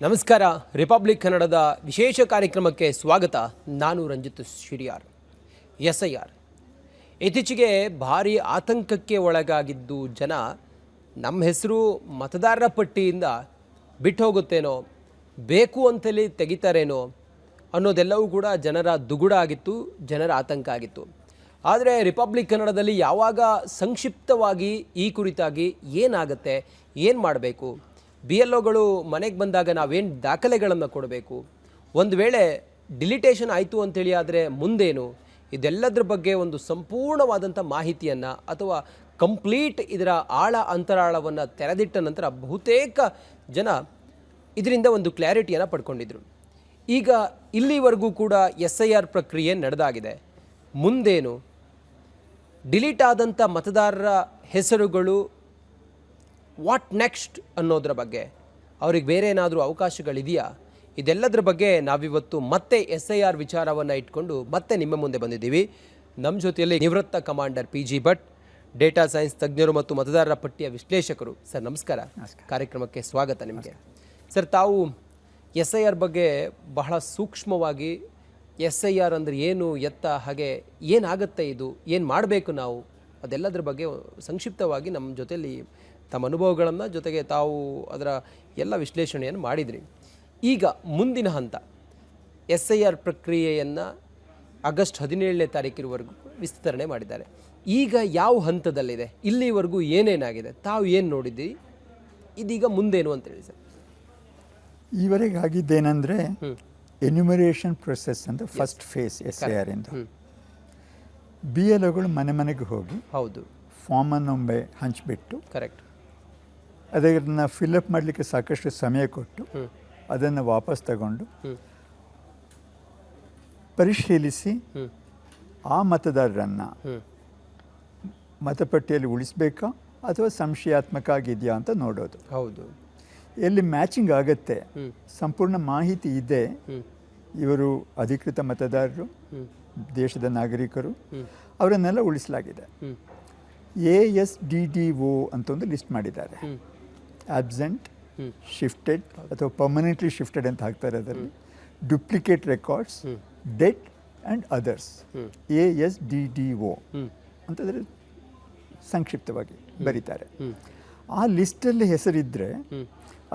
ನಮಸ್ಕಾರ. ರಿಪಬ್ಲಿಕ್ ಕನ್ನಡದ ವಿಶೇಷ ಕಾರ್ಯಕ್ರಮಕ್ಕೆ ಸ್ವಾಗತ. ನಾನು ರಂಜಿತ್ ಶಿರಿಯಾರ್. SIR ಇತ್ತೀಚೆಗೆ ಭಾರಿ ಆತಂಕಕ್ಕೆ ಒಳಗಾಗಿದ್ದು ಜನ ನಮ್ಮ ಹೆಸರು ಮತದಾರರ ಪಟ್ಟಿಯಿಂದ ಬಿಟ್ಟು ಹೋಗುತ್ತೇನೋ, ಬೇಕು ಅಂತಲೇ ತೆಗಿತಾರೇನೋ ಅನ್ನೋದೆಲ್ಲವೂ ಕೂಡ ಜನರ ದುಗುಡ ಆಗಿತ್ತು, ಜನರ ಆತಂಕ ಆಗಿತ್ತು. ಆದರೆ ರಿಪಬ್ಲಿಕ್ ಕನ್ನಡದಲ್ಲಿ ಯಾವಾಗ ಸಂಕ್ಷಿಪ್ತವಾಗಿ ಈ ಕುರಿತಾಗಿ ಏನಾಗುತ್ತೆ, ಏನು ಮಾಡಬೇಕು, BLOಗಳು ಮನೆಗೆ ಬಂದಾಗ ನಾವೇನು ದಾಖಲೆಗಳನ್ನು ಕೊಡಬೇಕು, ಒಂದು ವೇಳೆ ಡಿಲಿಟೇಷನ್ ಆಯಿತು ಅಂತೇಳಿ ಆದರೆ ಮುಂದೇನು, ಇದೆಲ್ಲದರ ಬಗ್ಗೆ ಒಂದು ಸಂಪೂರ್ಣವಾದಂಥ ಮಾಹಿತಿಯನ್ನು ಅಥವಾ ಕಂಪ್ಲೀಟ್ ಇದರ ಆಳ ಅಂತರಾಳವನ್ನು ತೆರೆದಿಟ್ಟ ನಂತರ ಬಹುತೇಕ ಜನ ಇದರಿಂದ ಒಂದು ಕ್ಲಾರಿಟಿಯನ್ನು ಪಡ್ಕೊಂಡಿದ್ರು. ಈಗ ಇಲ್ಲಿವರೆಗೂ ಕೂಡ SIR ಪ್ರಕ್ರಿಯೆ ನಡೆದಾಗಿದೆ. ಮುಂದೇನು, ಡಿಲೀಟ್ ಆದಂಥ ಮತದಾರರ ಹೆಸರುಗಳು ವಾಟ್ ನೆಕ್ಸ್ಟ್ ಅನ್ನೋದ್ರ ಬಗ್ಗೆ, ಅವ್ರಿಗೆ ಬೇರೆ ಏನಾದರೂ ಅವಕಾಶಗಳಿದೆಯಾ, ಇದೆಲ್ಲದರ ಬಗ್ಗೆ ನಾವಿವತ್ತು ಮತ್ತೆ SIR ವಿಚಾರವನ್ನು ಇಟ್ಕೊಂಡು ಮತ್ತೆ ನಿಮ್ಮ ಮುಂದೆ ಬಂದಿದ್ದೀವಿ. ನಮ್ಮ ಜೊತೆಯಲ್ಲಿ ನಿವೃತ್ತ commander PG Bhat, data science ತಜ್ಞರು ಮತ್ತು ಮತದಾರರ ಪಟ್ಟಿಯ ವಿಶ್ಲೇಷಕರು. ಸರ್ ನಮಸ್ಕಾರ. ಕಾರ್ಯಕ್ರಮಕ್ಕೆ ಸ್ವಾಗತ ನಿಮಗೆ. ಸರ್, ತಾವು SIR ಬಗ್ಗೆ ಬಹಳ ಸೂಕ್ಷ್ಮವಾಗಿ SIR ಅಂದರೆ ಏನು, ಎತ್ತ, ಹಾಗೆ ಏನಾಗುತ್ತೆ, ಇದು ಏನು ಮಾಡಬೇಕು ನಾವು, ಅದೆಲ್ಲದರ ಬಗ್ಗೆ ಸಂಕ್ಷಿಪ್ತವಾಗಿ ನಮ್ಮ ಜೊತೆಯಲ್ಲಿ ತಮ್ಮ ಅನುಭವಗಳನ್ನು ಜೊತೆಗೆ ತಾವು ಅದರ ಎಲ್ಲ ವಿಶ್ಲೇಷಣೆಯನ್ನು ಮಾಡಿದ್ರಿ. ಈಗ ಮುಂದಿನ ಹಂತ SIR ಪ್ರಕ್ರಿಯೆಯನ್ನು ಆಗಸ್ಟ್ 17ನೇ ತಾರೀಕಿನವರೆಗೂ ವಿಸ್ತರಣೆ ಮಾಡಿದ್ದಾರೆ. ಈಗ ಯಾವ ಹಂತದಲ್ಲಿದೆ, ಇಲ್ಲಿವರೆಗೂ ಏನೇನಾಗಿದೆ, ತಾವು ಏನು ನೋಡಿದ್ದೀರಿ, ಇದೀಗ ಮುಂದೇನು ಅಂತೇಳಿ ಸರ್? ಈವರೆಗೆ ಆಗಿದ್ದೇನೆಂದರೆ ಎನ್ಯುಮರೇಷನ್ ಪ್ರೊಸೆಸ್ ಅಂತ ಫಸ್ಟ್ ಫೇಸ್ SIR ಇಂದ BLOಗಳು ಮನೆ ಮನೆಗೆ ಹೋಗಿ ಹೌದು ಫಾರ್ಮನ್ನೊಮ್ಮೆ ಹಂಚಿಬಿಟ್ಟು ಕರೆಕ್ಟ್ ಅದನ್ನು ಫಿಲ್ಅಪ್ ಮಾಡಲಿಕ್ಕೆ ಸಾಕಷ್ಟು ಸಮಯ ಕೊಟ್ಟು ಅದನ್ನು ವಾಪಸ್ ತಗೊಂಡು ಪರಿಶೀಲಿಸಿ ಆ ಮತದಾರರನ್ನು ಮತಪಟ್ಟಿಯಲ್ಲಿ ಉಳಿಸಬೇಕಾ ಅಥವಾ ಸಂಶಯಾತ್ಮಕ ಆಗಿದೆಯಾ ಅಂತ ನೋಡೋದು. ಹೌದು, ಎಲ್ಲಿ ಮ್ಯಾಚಿಂಗ್ ಆಗುತ್ತೆ, ಸಂಪೂರ್ಣ ಮಾಹಿತಿ ಇದೆ, ಇವರು ಅಧಿಕೃತ ಮತದಾರರು, ದೇಶದ ನಾಗರಿಕರು, ಅವರನ್ನೆಲ್ಲ ಉಳಿಸಲಾಗಿದೆ. ASDDO ಅಂತ ಒಂದು ಲಿಸ್ಟ್ ಮಾಡಿದ್ದಾರೆ. ಆಬ್ಸೆಂಟ್, ಶಿಫ್ಟೆಡ್ ಅಥವಾ ಪರ್ಮನೆಂಟ್ಲಿ ಶಿಫ್ಟೆಡ್ ಅಂತ ಹಾಕ್ತಾರೆ. ಅದರಲ್ಲಿ duplicate records, death and others, ASDDO ಅಂತಂದರೆ ಸಂಕ್ಷಿಪ್ತವಾಗಿ ಬರೀತಾರೆ. ಆ ಲಿಸ್ಟಲ್ಲಿ ಹೆಸರಿದ್ದರೆ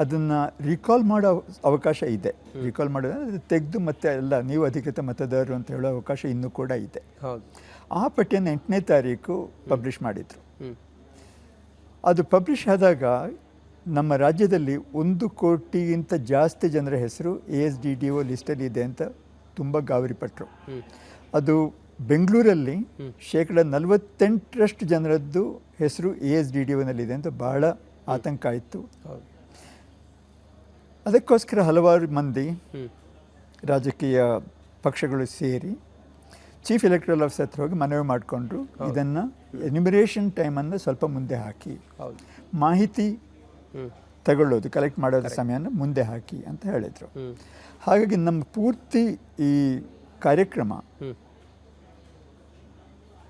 ಅದನ್ನು ರಿಕಾಲ್ ಮಾಡೋ ಅವಕಾಶ ಇದೆ. ರಿಕಾಲ್ ಮಾಡೋದು ತೆಗೆದು ಮತ್ತೆ ಎಲ್ಲ ನೀವು ಅಧಿಕೃತ ಮತದಾರರು ಅಂತ ಹೇಳೋ ಅವಕಾಶ ಇನ್ನೂ ಕೂಡ ಇದೆ. ಆ ಪಟ್ಟಿಯನ್ನು 8ನೇ ತಾರೀಕು ಪಬ್ಲಿಷ್ ಮಾಡಿದರು. ಅದು ಪಬ್ಲಿಷ್ ಆದಾಗ ನಮ್ಮ ರಾಜ್ಯದಲ್ಲಿ 1 ಕೋಟಿಗಿಂತ ಜಾಸ್ತಿ ಜನರ ಹೆಸರು ASDDO ಲಿಸ್ಟಲ್ಲಿ ಇದೆ ಅಂತ ತುಂಬ ಗಾಬರಿಪಟ್ಟರು. ಅದು ಬೆಂಗಳೂರಲ್ಲಿ 48% ಜನರದ್ದು ಹೆಸರು ASDDOನಲ್ಲಿದೆ ಅಂತ ಬಹಳ ಆತಂಕ ಆಯಿತು. ಅದಕ್ಕೋಸ್ಕರ ಹಲವಾರು ಮಂದಿ ರಾಜಕೀಯ ಪಕ್ಷಗಳು ಸೇರಿ ಚೀಫ್ ಎಲೆಕ್ಟ್ರಲ್ ಆಫೀಸರ್ ಹತ್ರ ಹೋಗಿ ಮನವಿ ಮಾಡಿಕೊಂಡ್ರು, ಇದನ್ನು ಎನ್ಯುಮರೇಷನ್ ಟೈಮನ್ನು ಸ್ವಲ್ಪ ಮುಂದೆ ಹಾಕಿ, ಮಾಹಿತಿ ತಗೊಳ್ಳೋದು ಕಲೆಕ್ಟ್ ಮಾಡೋದ್ರ ಸಮಯನ ಮುಂದೆ ಹಾಕಿ ಅಂತ ಹೇಳಿದರು. ಹಾಗಾಗಿ ನಮ್ಮ ಪೂರ್ತಿ ಈ ಕಾರ್ಯಕ್ರಮ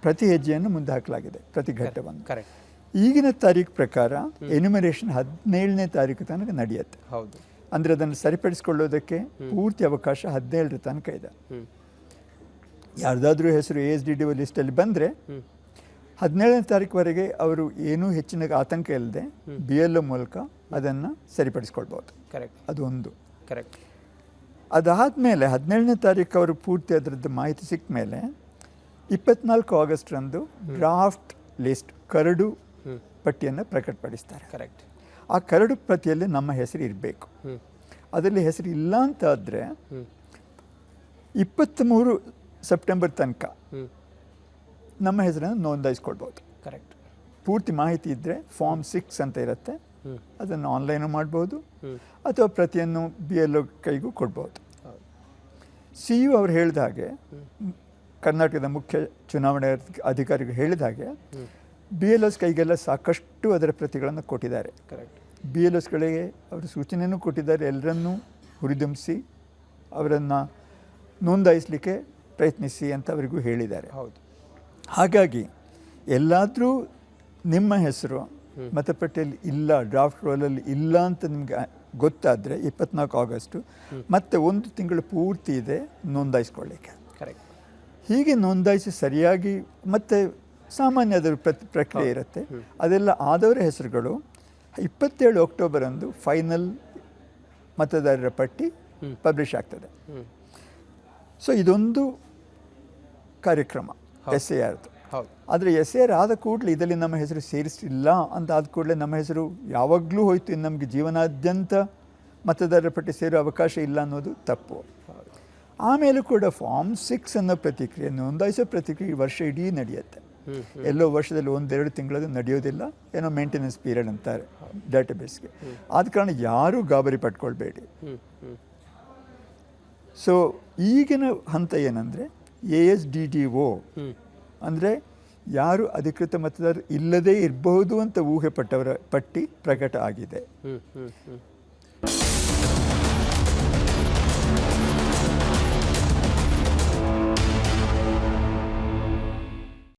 ಪ್ರತಿ ಹೆಜ್ಜೆಯನ್ನು ಮುಂದೆ ಹಾಕಲಾಗಿದೆ, ಪ್ರತಿ ಘಟ್ಟವನ್ನು. ಈಗಿನ ತಾರೀಕು ಪ್ರಕಾರ ಎನ್ಯುಮರೇಷನ್ 17ನೇ ತಾರೀಕು ತನಕ ನಡೆಯುತ್ತೆ. ಅಂದರೆ ಅದನ್ನು ಸರಿಪಡಿಸ್ಕೊಳ್ಳೋದಕ್ಕೆ ಪೂರ್ತಿ ಅವಕಾಶ 17ರ ತನಕ ಇದೆ. ಯಾರ್ದಾದ್ರೂ ಹೆಸರು ASDDO ಲಿಸ್ಟಲ್ಲಿ ಬಂದರೆ 17ನೇ ತಾರೀಕುವರೆಗೆ ಅವರು ಏನೂ ಹೆಚ್ಚಿನ ಆತಂಕ ಇಲ್ಲದೆ BLO ಮೂಲಕ ಅದನ್ನು ಸರಿಪಡಿಸ್ಕೊಳ್ಬೋದು. ಅದು ಒಂದು. ಅದಾದಮೇಲೆ 17ನೇ ತಾರೀಕು ಅವರು ಪೂರ್ತಿ ಅದರದ್ದು ಮಾಹಿತಿ ಸಿಕ್ಕ ಮೇಲೆ 24 ಆಗಸ್ಟ್ರಂದು ಡ್ರಾಫ್ಟ್ ಲಿಸ್ಟ್, ಕರಡು ಪಟ್ಟಿಯನ್ನು ಪ್ರಕಟಪಡಿಸ್ತಾರೆ. ಆ ಕರಡು ಪ್ರತಿಯಲ್ಲಿ ನಮ್ಮ ಹೆಸರು ಇರಬೇಕು. ಅದರಲ್ಲಿ ಹೆಸರು ಇಲ್ಲ ಅಂತಾದರೆ 23 ಸೆಪ್ಟೆಂಬರ್ ತನಕ ನಮ್ಮ ಹೆಸರನ್ನು ನೋಂದಾಯಿಸ್ಕೊಳ್ಬೋದು. ಪೂರ್ತಿ ಮಾಹಿತಿ ಇದ್ದರೆ ಫಾರ್ಮ್ 6 ಅಂತ ಇರುತ್ತೆ, ಅದನ್ನು ಆನ್ಲೈನು ಮಾಡ್ಬೋದು ಅಥವಾ ಪ್ರತಿಯನ್ನು BLO ಕೈಗೂ ಕೊಡ್ಬೋದು. CU ಅವ್ರು ಹೇಳಿದ ಹಾಗೆ, ಕರ್ನಾಟಕದ ಮುಖ್ಯ ಚುನಾವಣಾ ಅಧಿಕಾರಿಗಳು ಹೇಳಿದ ಹಾಗೆ BLOs ಕೈಗೆಲ್ಲ ಸಾಕಷ್ಟು ಅದರ ಪ್ರತಿಗಳನ್ನು ಕೊಟ್ಟಿದ್ದಾರೆ. BLOsಗಳಿಗೆ ಅವರು ಸೂಚನೆಯೂ ಕೊಟ್ಟಿದ್ದಾರೆ, ಎಲ್ಲರನ್ನೂ ಹುರಿದುಂಬಿಸಿ ಅವರನ್ನು ನೋಂದಾಯಿಸಲಿಕ್ಕೆ ಪ್ರಯತ್ನಿಸಿ ಅಂತ ಅವರಿಗೂ ಹೇಳಿದ್ದಾರೆ. ಹಾಗಾಗಿ ಎಲ್ಲಾದರೂ ನಿಮ್ಮ ಹೆಸರು ಮತಪಟ್ಟಿಯಲ್ಲಿ ಇಲ್ಲ, ಡ್ರಾಫ್ಟ್ ರೋಲಲ್ಲಿ ಇಲ್ಲ ಅಂತ ನಿಮಗೆ ಗೊತ್ತಾದರೆ 24 ಆಗಸ್ಟು ಮತ್ತೆ 1 ತಿಂಗಳು ಪೂರ್ತಿ ಇದೆ ನೋಂದಾಯಿಸ್ಕೊಳ್ಳಿಕ್ಕೆ. ಕರೆಕ್ಟ್. ಹೀಗೆ ನೋಂದಾಯಿಸಿ ಸರಿಯಾಗಿ ಮತ್ತೆ ಸಾಮಾನ್ಯ ಅದರ ಪ್ರಕ್ರಿಯೆ ಇರುತ್ತೆ. ಅದೆಲ್ಲ ಆದವರ ಹೆಸರುಗಳು 27 ಅಕ್ಟೋಬರ್ ಅಂದು ಫೈನಲ್ ಮತದಾರರ ಪಟ್ಟಿ ಪಬ್ಲಿಷ್ ಆಗ್ತದೆ. ಸೊ ಇದೊಂದು ಕಾರ್ಯಕ್ರಮ SIRದು. ಹೌದು. ಆದರೆ SIR ಆದ ಕೂಡಲೇ ಇದರಲ್ಲಿ ನಮ್ಮ ಹೆಸರು ಸೇರಿಸಿಲ್ಲ ಅಂತ ಆದ ಕೂಡಲೇ ನಮ್ಮ ಹೆಸರು ಯಾವಾಗಲೂ ಹೋಯ್ತು, ಇನ್ನು ನಮಗೆ ಜೀವನಾದ್ಯಂತ ಮತದಾರರ ಪಟ್ಟಿ ಸೇರೋ ಅವಕಾಶ ಇಲ್ಲ ಅನ್ನೋದು ತಪ್ಪು. ಆಮೇಲೂ ಕೂಡ ಫಾರ್ಮ್ 6 ಅನ್ನೋ ಪ್ರತಿಕ್ರಿಯೆ, ನೋಂದಾಯಿಸೋ ಪ್ರತಿಕ್ರಿಯೆ ವರ್ಷ ಇಡೀ ನಡೆಯುತ್ತೆ. ಎಲ್ಲೋ ವರ್ಷದಲ್ಲಿ 1-2 ತಿಂಗಳದು ನಡೆಯೋದಿಲ್ಲ, ಏನೋ ಮೇಂಟೆನೆನ್ಸ್ ಪೀರಿಯಡ್ ಅಂತಾರೆ ಡಾಟಾಬೇಸ್ಗೆ. ಆದ ಕಾರಣ ಯಾರೂ ಗಾಬರಿ ಪಟ್ಕೊಳ್ಬೇಡಿ. ಸೊ ಈಗಿನ ಹಂತ ಏನಂದರೆ ASDDO ಅಂದರೆ ಯಾರು ಅಧಿಕೃತ ಮತದಾರರು ಇಲ್ಲದೇ ಇರಬಹುದು ಅಂತ ಊಹೆ ಪಟ್ಟವರ ಪಟ್ಟಿ ಪ್ರಕಟ ಆಗಿದೆ.